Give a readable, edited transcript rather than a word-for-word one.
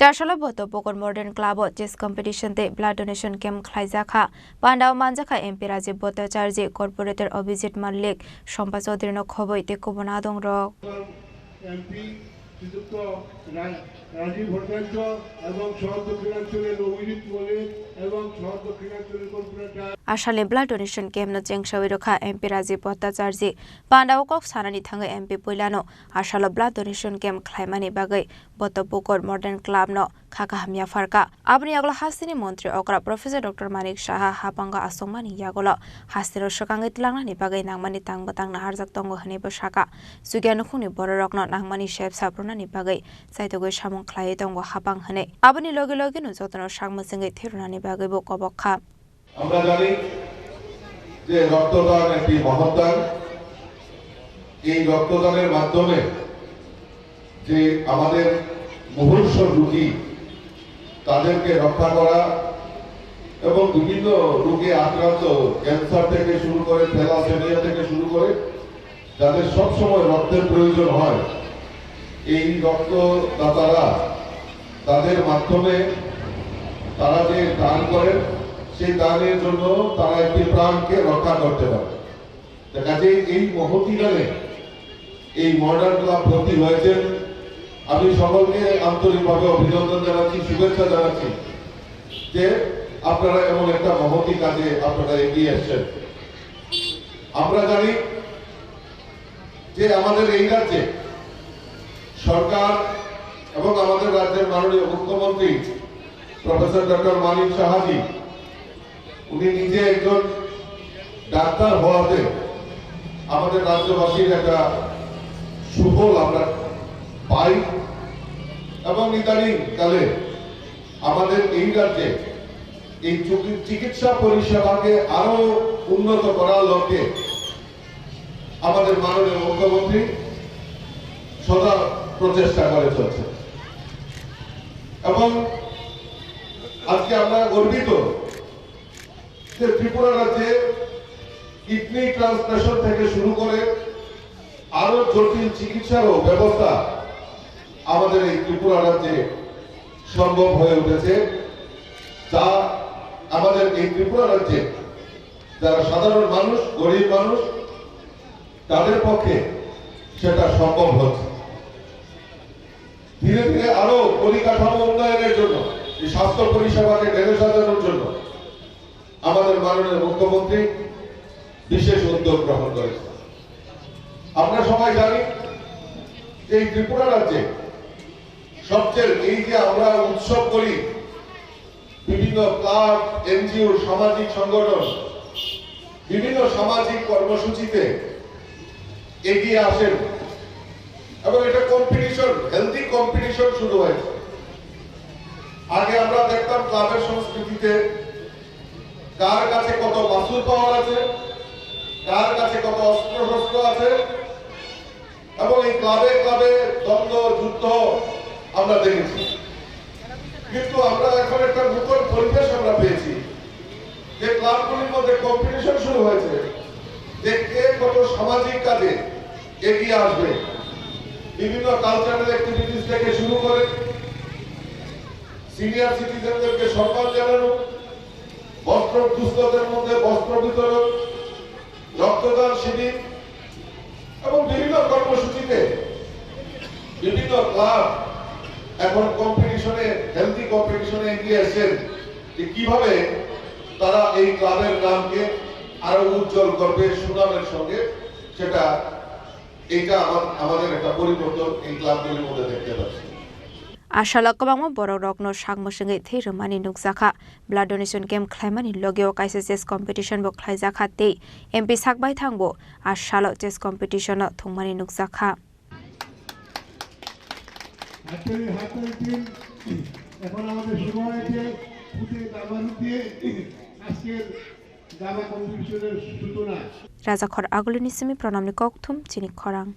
Charshala boto Bokor Modern Club chess competition te blood donation camp khlaijaka Pandao manjaka MP Rajiv Bhattacharya corporator Abhijit Malik Shompa Chaudhary no khoboi te kobona dong ro MP শ্রীযুক্ত রাজীব ভট্টাচার্য এবং শহর দক্ষিণাঞ্চলের অভিজিৎ মল্লিক এবং শহর দক্ষিণাঞ্চলের corporator Ashale blood donation camp no jengsawi rokha MP Rajiv Bhattacharya Pandao kok sanani thanga MP Poilano Ashale blood donation camp khlaimani bagai boto Bokor Modern Club no khaka hamya farka abni agla hasini মন্ত্রী okra Professor Dr Manik Saha hapanga asongmani yagolo hasiro shokangai tilangni bagai nangmani tangbatang na harjak tongo hani bosaka sugyanu khuni bororokno nangmani shep saprona ni bagai saitogoi samong khlai tongo hapang hane abni loge loge no jotono sangmasengai thirunani bagai bo kobokha আমরা জানি যে রক্তদান একটি মহৎ দান এই রক্তদানের মাধ্যমে যে আমাদের মুমূর্ষ রোগী তাদেরকে রক্ষা করা এবং বিভিন্ন রোগে আক্রান্ত ক্যান্সার থেকে শুরু করে থ্যালাসেমিয়া থেকে শুরু করে যাদের সব সময় রক্তের প্রয়োজন হয় এই রক্তদাতারা তাদের মাধ্যমে তারা যে দান করেন সেই দানের জন্য তারা একটি প্রাণকে রক্ষা করতে পারে কাজে এই মহতি গানে এই মডার্ন ক্লাব ভর্তি হয়েছেন আমি সকলকে আন্তরিকভাবে অভিনন্দন জানাচ্ছি শুভেচ্ছা জানাচ্ছি যে আপনারা এমন একটা মহতি কাজে আপনারা এগিয়ে এসেছেন আমরা জানি যে আমাদের এই রাজ্যে সরকার এবং আমাদের রাজ্যের মাননীয় মুখ্যমন্ত্রী প্রফেসর ডক্টর মানিক সাহাজি উনি নিজে একজন ডাক্তার হওয়াতে আমাদের রাজ্যবাসীর একটা সুফল আমরা পাই এবং ইদানিং কালে আমাদের এই রাজ্যে এই চিকিৎসা পরিষেবাকে আরো উন্নত করার লক্ষ্যে আমাদের মাননীয় মুখ্যমন্ত্রী সদা প্রচেষ্টা করে চলছে এবং আজকে আমরা গর্বিত যে ত্রিপুরা রাজ্যে কিডনি ট্রান্সপ্লান্টেশন থেকে শুরু করে আরো জটিল চিকিৎসারও ব্যবস্থা আমাদের এই ত্রিপুরা রাজ্যে সম্ভব হয়ে উঠেছে যা আমাদের এই ত্রিপুরা রাজ্যে যারা সাধারণ মানুষ গরিব মানুষ তাদের পক্ষে সেটা সম্ভব হচ্ছে ধীরে ধীরে আরো পরিকাঠামো উন্নয়নের জন্য এই স্বাস্থ্য পরিষেবাকে ঢেলে সাজানোর জন্য আমাদের মাননীয় মুখ্যমন্ত্রী বিশেষ উদ্যোগ গ্রহণ করেছে আমরা সবাই জানি যে এই ত্রিপুরা রাজ্যে সবচেয়ে এই যে আমরা উৎসব করি বিভিন্ন ক্লাব এনজিও সামাজিক সংগঠন বিভিন্ন সামাজিক কর্মসূচিতে এগিয়ে আসেন এবং এটা কম্পিটিশন হেলদি কম্পিটিশন শুরু হয়েছে আগে আমরা দেখতাম ক্লাবের সংস্কৃতিতে কার কাছে কত মাসুল পাওয়ার আছে কার কাছে কত অস্ত্র শস্ত্র আছে এবং এই ক্লাবে ক্লাবে দ্বন্দ্ব যুদ্ধ আমরা দেখেছি কিন্তু আমরা এখন একটা নতুন পরিবেশ আমরা পেয়েছি যে ক্লাবগুলির মধ্যে কম্পিটিশন শুরু হয়েছে যে কে কত সামাজিক কাজে এগিয়ে আসবে বিভিন্ন কালচারাল অ্যাক্টিভিটিস থেকে শুরু করে সিনিয়র সিটিজেনদেরকে সম্মান জানানো বস্ত্র দুস্থদের মধ্যে বস্ত্র বিতরণ রক্তদান শিবির এবং বিভিন্ন কর্মসূচিতে বিভিন্ন ক্লাব এখন কম্পিটিশনে হেলদি কম্পিটিশনে এগিয়ে এসেছেন যে কিভাবে তারা এই ক্লাবের নামকে আরো উজ্জ্বল করবে সুনামের সঙ্গে সেটা এইটা আমাদের একটা পরিবর্তন এই ক্লাবগুলির মধ্যে দেখতে পাচ্ছি Ashala kabangma borok rokno sagmosengai theirmani nukjaka blood donation camp khlaimani logeo kaisa chess competition bo khlaijaka tei MP sakbai thangbo ashala chess competition no thungmani nukjaka এখন আমাদের সময় আছে ফুটে দাবানু দিয়ে আজকের দাবা কম্পিটিশনের সূচনা Raja khor agulini simi pranamni kokthum chini khorang